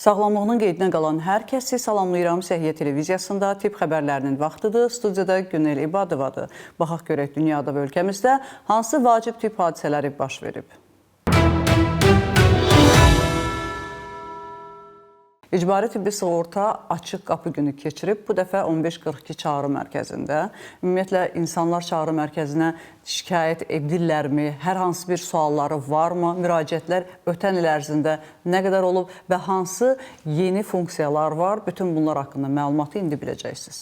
Sağlamlığının qeydinə qalan hər kəsi salamlayıram. Səhiyyə televiziyasında tibb xəbərlərinin vaxtıdır. Studiyada Günel İbadovadır. Baxaq görək dünyada və ölkəmizdə hansı vacib tibb hadisələri baş verib? İcbari tibbi sığorta açıq qapı günü keçirib. Bu dəfə 1542 çağrı mərkəzində. Ümumiyyətlə, insanlar çağrı mərkəzinə şikayət edirlərmi? Hər hansı bir sualları varmı? Müraciətlər ötən il ərzində nə qədər olub və hansı yeni funksiyalar var? Bütün bunlar haqqında məlumatı indi biləcəksiniz.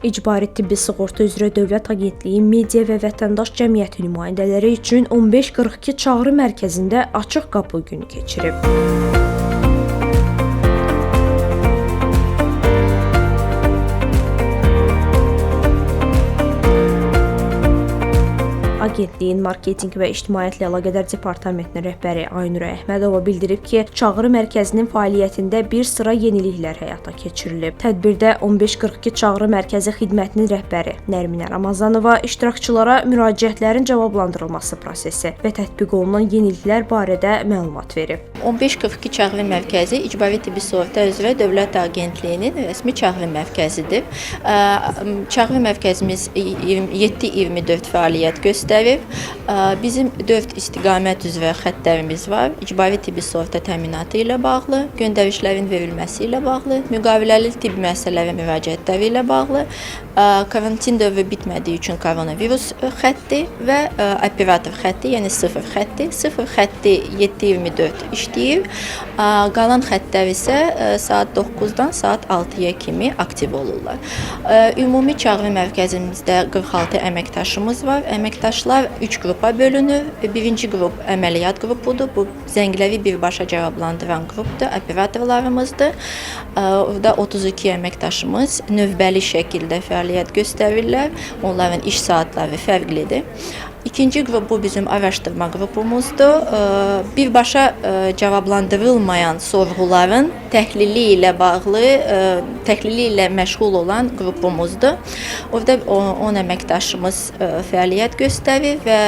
İcbari tibbi sığorta üzrə Dövlət Agentliyi media və vətəndaş cəmiyyəti nümayəndələri üçün 1542 çağrı mərkəzində açıq qapı günü keçirib. Agentliyin marketinq və ictimaiyyətlə əlaqədar departamentinin rəhbəri Aynur Əhmədova bildirib ki, çağrı mərkəzinin fəaliyyətində bir sıra yeniliklər həyata keçirilib. Tədbirdə 1542 çağrı mərkəzi xidmətinin rəhbəri Nərminə Ramazanova iştirakçılara müraciətlərin cavablandırılması prosesi və tətbiq olunan yeniliklər barədə məlumat verib. 1542 çağrı mərkəzi İcbari tibbi sığorta üzrə Dövlət Agentliyinin rəsmi çağrı mərkəzidir. Çağrı mərkəzimiz 7/24 fəaliyyət göstərir. Bizim 4 istiqamət üzrə xəttlərimiz var. İcbari tibbi sığorta təminatı ilə bağlı, göndərişlərin verilməsi ilə bağlı, müqaviləli tibbi müəssisələrə müraciətləri ilə bağlı, karantin dövrü bitmədiyi üçün koronavirus xətti və operator xətti, yəni 0 xətti. 0 xətti 7/24 işləyir. Qalan xəttlər isə saat 9-dan saat 6-ya kimi aktiv olurlar. Ümumi çağrı mərkəzimizdə 46 əməkdaşımız var. Əməkdaşlar 3 qrupa bölünür. Birinci qrup əməliyyat qrupudur. Bu zəngləri birbaşa cavablandıran qrupdur, operatorlarımızdır. Orada 32 əməkdaşımız növbəli şəkildə fəaliyyət göstərirlər. Onların iş saatları fərqlidir. İkinci qrup bu bizim araşdırma qrupumuzdur. Birbaşa cavablandırılmayan sorğuların təhlili ilə bağlı, təhlili ilə məşğul olan qrupumuzdur. Orada 10 əməkdaşımız fəaliyyət göstərir və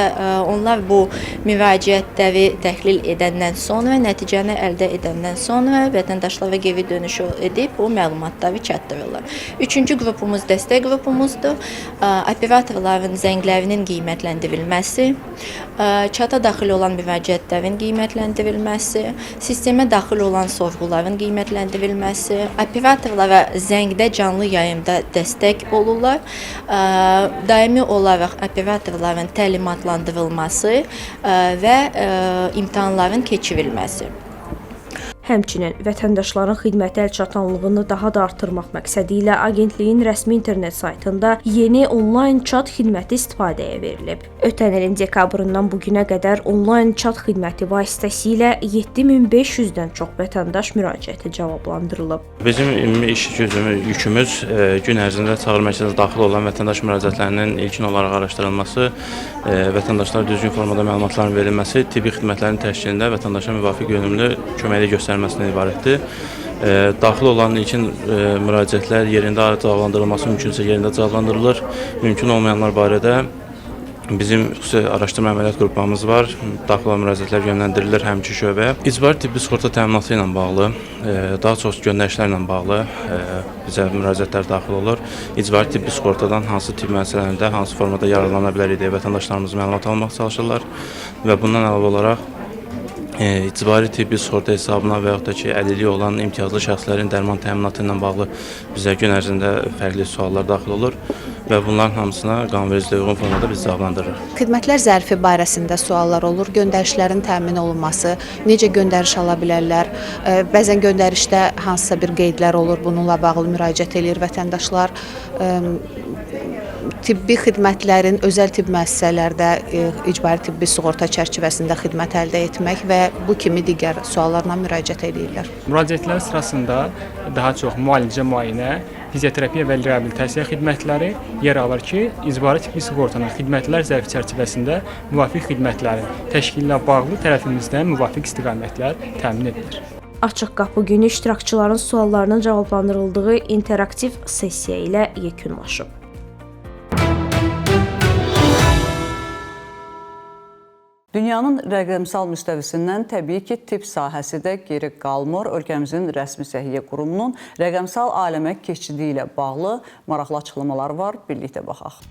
onlar bu müraciətləri təhlil edəndən sonra, nəticəni əldə edəndən sonra vətəndaşlara geri dönüş edib bu məlumatları çatdırırlar. Üçüncü qrupumuz dəstək qrupumuzdur. Operatorların zənglərinin qiymətləndirilməsi, çata daxil olan müraciətlərin qiymətləndirilməsi, sistemə daxil olan sorğuların qiymətləndirilməsi, operatorlara zəngdə canlı yayımda dəstək olurlar, daimi olaraq operatorların təlimatlandırılması və imtahanların keçirilməsi. Həmçinin vətəndaşların xidməti əlçatanlığını daha da artırmaq məqsədi ilə agentliyin rəsmi internet saytında yeni onlayn çat xidməti istifadəyə verilib. Ötən ilin dekabrından bu günə qədər onlayn çat xidməti vasitəsilə 7500-dən çox vətəndaş müraciəti cavablandırılıb. Bizim ümumi iş yükümüz gün ərzində çağrı mərkəzinə daxil olan vətəndaş müraciətlərinin ilkin olaraq araşdırılması, vətəndaşlara düzgün formada məlumatların verilməsi, tibbi xidmətlərin təşkilində vətəndaşa müvafiq yönümlü köməkli göstərilməsindən ibarətdir. Daxil olan ilkin müraciətlər yerində cavablandırılması mümkünsə yerində cavablandırılır. Mümkün olmayanlar barədə bizim xüsusi araşdırma əməliyyat qruplarımız var. Daxil olan müraciətlər yönləndirilir həmçinin şöbəyə. İcbari tibbi sığorta təminatı ilə bağlı, daha çox göndərişlərlə bağlı bizə müraciətlər daxil olur. İcbari tibbi sığortadan hansı tibb müəssisələrində, hansı formada yararlana bilərik deyə vətəndaşlarımız məlumat almaq çalışırlar və bundan əlavə olaraq icbari tibbi sığorta hesabına və yaxud da ki, əlilliyi olan imtiyazlı şəxslərin dərman təminatı ilə bağlı bizə gün ərzində fərqli suallar daxil olur və bunların hamısına qanunvericiliyə uyğun formada biz cavablandırırıq. Xidmətlər zərfi barəsində suallar olur, göndərişlərin təmin olunması, necə göndəriş ala bilərlər, bəzən göndərişdə hansısa bir qeydlər olur, bununla bağlı müraciət edir vətəndaşlar. Tibbi xidmətlərin özəl tibb müəssisələrdə icbari tibbi sığorta çərçivəsində xidmət əldə etmək və bu kimi digər suallarla müraciət edirlər. Müraciətlər sırasında daha çox müalicə, müayinə, fizioterapiya və reabilitasiya xidmətləri yer alır ki, icbari tibbi sığortanın xidmətlər zərfi çərçivəsində müvafiq xidmətlərin təşkilinə bağlı tərəfimizdən müvafiq istiqamətlər təmin edilir. Açıq qapı günü iştirakçıların suallarının cavablandırıldığı interaktiv sessiya ilə yekunlaşıb. Dünyanın rəqəmsal müstəvisindən təbii ki, tibb sahəsi də geri qalmır. Ölkəmizin rəsmi səhiyyə qurumunun rəqəmsal aləmə keçidi ilə bağlı maraqlı açıqlamalar var. Birlikdə baxaq.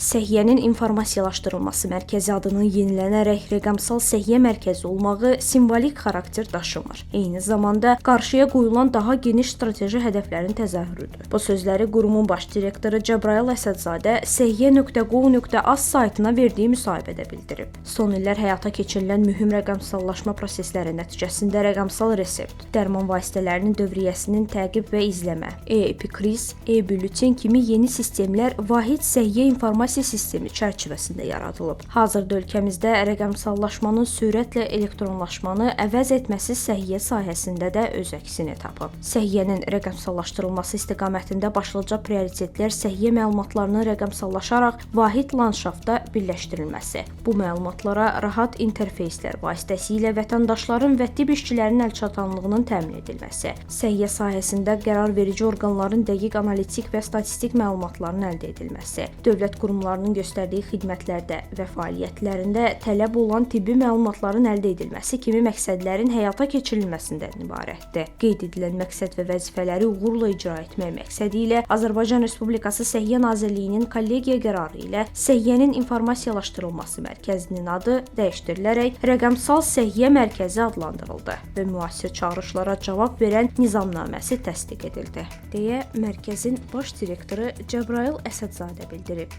Səhiyyənin informasiyalaşdırılması mərkəzi adının yenilənərək rəqəmsal səhiyyə mərkəzi olmağı simvolik xarakter daşımır. Eyni zamanda qarşıya qoyulan daha geniş strateji hədəflərin təzahürüdür. Bu sözləri qurumun baş direktoru Cəbrayıl Əsədzadə səhiyyə.gov.az saytına verdiyi müsahibədə bildirib. Son illər həyata keçirilən mühüm rəqəmsallaşma prosesləri nəticəsində rəqəmsal resept, dərman vasitələrinin dövriyyəsinin təqib və izləmə, e-epikriz, e-bülletin kimi yeni sistemlər vahid səhiyyə informasiya sistemi çərçivəsində yaradılıb. Hazırda ölkəmizdə rəqəmsallaşmanın sürətlə elektronlaşmanı əvəz etməsi səhiyyə sahəsində də öz əksini tapıb. Səhiyyənin rəqəmsallaşdırılması istiqamətində başlıca prioritetlər səhiyyə məlumatlarının rəqəmsallaşaraq vahid landşaftda birləşdirilməsi, bu məlumatlara rahat interfeyslər vasitəsilə vətəndaşların və tibb işçilərinin əlçatanlığının təmin edilməsi, səhiyyə sahəsində qərar verici orqanların dəqiq analitik və statistik məlumatların əldə edilməsi, dövlət qurumlarının göstərdiyi xidmətlərdə və fəaliyyətlərində tələb olan tibbi məlumatların əldə edilməsi kimi məqsədlərin həyata keçirilməsindən ibarətdir. Qeyd edilən məqsəd və vəzifələri uğurla icra etmək məqsədi ilə Azərbaycan Respublikası Səhiyyə Nazirliyinin kollegiya qərarı ilə Səhiyyənin informasiyalaşdırılması mərkəzinin adı dəyişdirilərək Rəqəmsal Səhiyyə Mərkəzi adlandırıldı və müasir çağırışlara cavab verən nizamnaməsi təsdiq edildi, deyə mərkəzin baş direktoru Cəbrayıl Əsədzadə bildirib.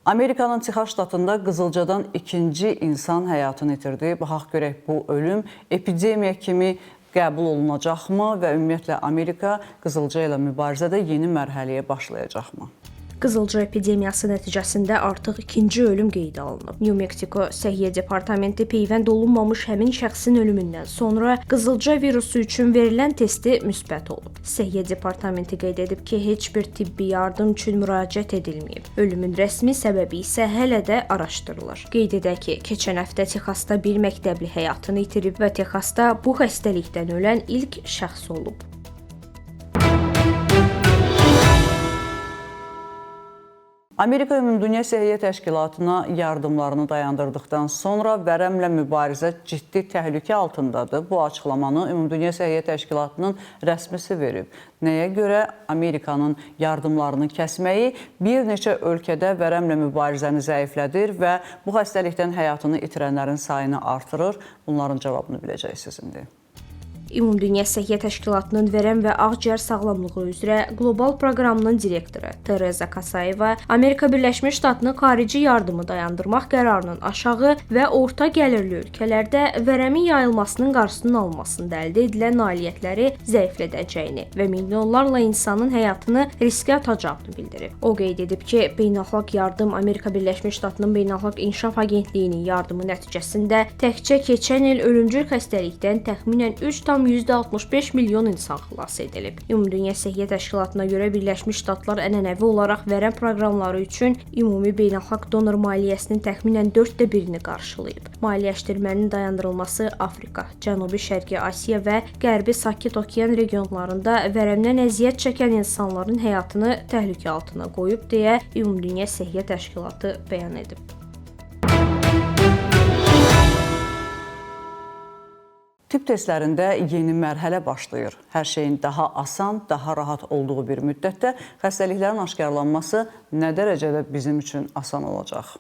Amerikanın Texas ştatında qızılcadan ikinci insan həyatını itirdi. Baxaq görək bu ölüm epidemiya kimi qəbul olunacaqmı və ümumiyyətlə Amerika qızılca ilə mübarizədə yeni mərhələyə başlayacaqmı? Qızılca epidemiyası nəticəsində artıq ikinci ölüm qeydə alınıb. New Mexico Səhiyyə Departamenti peyvənd olunmamış həmin şəxsin ölümündən sonra qızılca virusu üçün verilən testi müsbət olub. Səhiyyə Departamenti qeyd edib ki, heç bir tibbi yardım üçün müraciət edilməyib. Ölümün rəsmi səbəbi isə hələ də araşdırılır. Qeyd edək ki, keçən həftə Texasda bir məktəbli həyatını itirib və Texasda bu xəstəlikdən ölən ilk şəxs olub. Amerika Ümumdünya Səhiyyə Təşkilatına yardımlarını dayandırdıqdan sonra vərəmlə mübarizə ciddi təhlükə altındadır. Bu açıqlamanı Ümumdünya Səhiyyə Təşkilatının rəsmisi verib. Nəyə görə Amerikanın yardımlarını kəsməyi bir neçə ölkədə vərəmlə mübarizəni zəiflədir və bu xəstəlikdən həyatını itirənlərin sayını artırır? Bunların cavabını biləcəksiniz indi. Ümumdünya Səhiyyə Təşkilatının vərəm və ağciyər sağlamlığı üzrə qlobal proqramının direktoru Tereza Kasayeva Amerika Birləşmiş Ştatının xarici yardımı dayandırmaq qərarının aşağı və orta gəlirli ölkələrdə vərəmin yayılmasının qarşısının alınmasında əldə edilən nailiyyətləri zəiflədəcəyini və milyonlarla insanın həyatını riskə atacağını bildirib. O qeyd edib ki, beynəlxalq yardım Amerika Birləşmiş Ştatının Beynəlxalq İnkişaf Agentliyinin yardımı nəticəsində təkcə keçən il ölümcül xəstəlikdən təxminən 3,65 milyon insan xilas edilib. Ümumdünya Səhiyyə Təşkilatına görə Birləşmiş Ştatlar ənənəvi olaraq vərəm proqramları üçün ümumi beynəlxalq donor maliyyəsinin təxminən 1/4-ni qarşılayıb. Maliyyələşdirmənin dayandırılması Afrika, Cənubi Şərqi Asiya və Qərbi Sakit Okean regionlarında vərəmdən əziyyət çəkən insanların həyatını təhlükə altına qoyub deyə Ümumdünya Səhiyyə Təşkilatı bəyan edib. Tibb testlərində yeni mərhələ başlayır. Hər şeyin daha asan, daha rahat olduğu bir müddətdə xəstəliklərin aşkarlanması nə dərəcədə bizim üçün asan olacaq?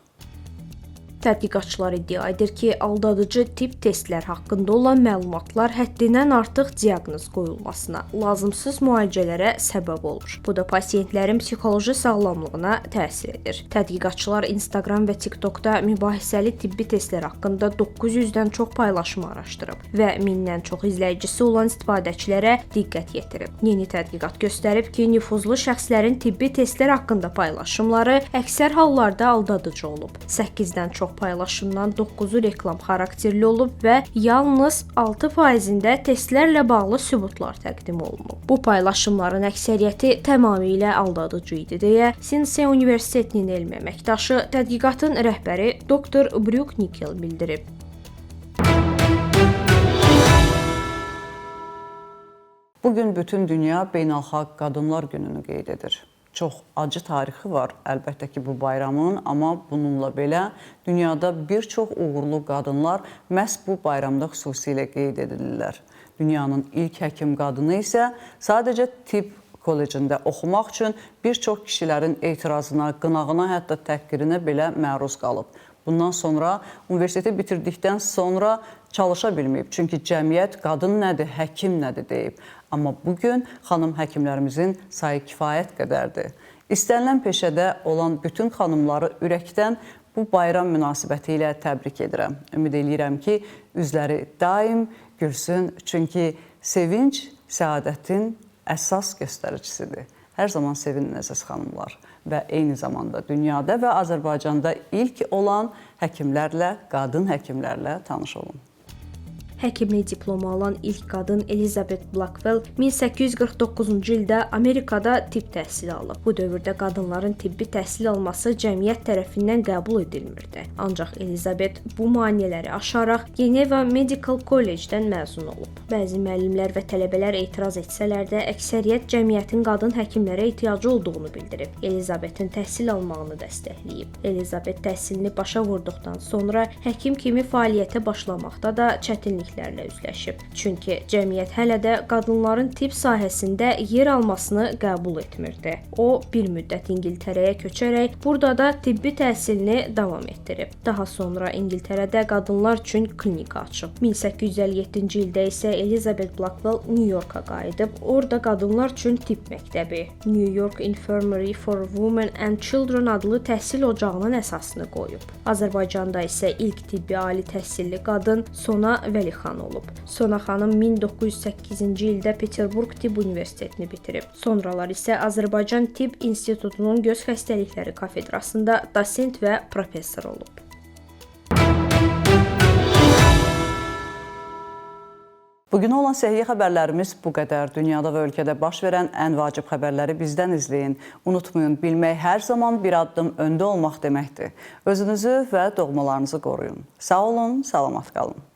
Tədqiqatçılar iddia edir ki, aldadıcı tibb testlər haqqında olan məlumatlar həddindən artıq diaqnoz qoyulmasına, lazımsız müalicələrə səbəb olur. Bu da pasientlərin psixoloji sağlamlığına təsir edir. Tədqiqatçılar Instagram və TikTokda mübahisəli tibbi testlər haqqında 900-dən çox paylaşım araşdırıb və 1000-dən çox izləyicisi olan istifadəçilərə diqqət yetirib. Yeni tədqiqat göstərib ki, nüfuzlu şəxslərin tibbi testlər haqqında paylaşımları əksər hallarda aldadıcı olub. 8-dən çox paylaşımdan 9-u reklam xarakterli olub və yalnız 6%-də testlərlə bağlı sübutlar təqdim olunub. Bu paylaşımların əksəriyyəti tamamilə aldadıcı idi deyə Sinsei Universitetinin elmi əməkdaşı, tədqiqatın rəhbəri Dr. Brooke Nickel bildirib. Bugün bütün dünya Beynəlxalq Qadınlar Gününü qeyd edir. çox acı tarixi var əlbəttə ki bu bayramın, amma bununla belə dünyada bir çox uğurlu qadınlar məhz bu bayramda xüsusilə qeyd edilirlər. Dünyanın ilk həkim qadını isə sadəcə tibb kollecində oxumaq üçün bir çox kişilərin etirazına, qınağına, hətta təhqirinə belə məruz qalıb. Bundan sonra universiteti bitirdikdən sonra çalışa bilməyib. Çünki cəmiyyət qadın nədir, həkim nədir deyib. Amma bugün xanım həkimlərimizin sayı kifayət qədərdir. İstənilən peşədə olan bütün xanımları ürəkdən bu bayram münasibəti ilə təbrik edirəm. Ümid edirəm ki, üzləri daim gülsün. Çünki sevinc səadətin əsas göstəricisidir. Hər zaman sevinin əziz xanımlar və eyni zamanda dünyada və Azərbaycanda ilk olan həkimlərlə, qadın həkimlərlə tanış olun. Həkimlik diplomu alan ilk qadın Elizabeth Blackwell 1849-cu ildə Amerikada tibb təhsili alıb. Bu dövrdə qadınların tibbi təhsil alması cəmiyyət tərəfindən qəbul edilmirdi. Ancaq Elizabeth bu maneələri aşaraq Geneva Medical College-dən məzun olub. Bəzi müəllimlər və tələbələr etiraz etsələr də əksəriyyət cəmiyyətin qadın həkimlərə ehtiyacı olduğunu bildirib. Elizabethin təhsil almağını dəstəkləyib. Elizabeth təhsilini başa vurduqdan sonra həkim kimi fəaliyyətə başlamaqda da çətinlik üzləşib. Çünki cəmiyyət hələ də qadınların tibb sahəsində yer almasını qəbul etmirdi. O, bir müddət İngiltərəyə köçərək burada da tibbi təhsilini davam etdirib. Daha sonra İngiltərədə qadınlar üçün klinika açıb. 1857-ci ildə isə Elizabeth Blackwell New Yorka qayıdıb, orada qadınlar üçün tibb məktəbi, New York Infirmary for Women and Children adlı təhsil ocağının əsasını qoyub. Azərbaycanda isə ilk tibbi ali təhsilli qadın Sona Vəli xan olub. Sona xanım 1908-ci ildə Peterburq Tibb Universitetini bitirib. Sonralar isə Azərbaycan Tibb İnstitutunun göz xəstəlikləri kafedrasında dosent və professor olub. Bugün olan səhiyyə xəbərlərimiz bu qədər. Dünyada və ölkədə baş verən ən vacib xəbərləri bizdən izləyin. Unutmayın, bilmək hər zaman bir addım öndə olmaq deməkdir. Özünüzü və doğmalarınızı qoruyun. Sağ olun, salamat qalın.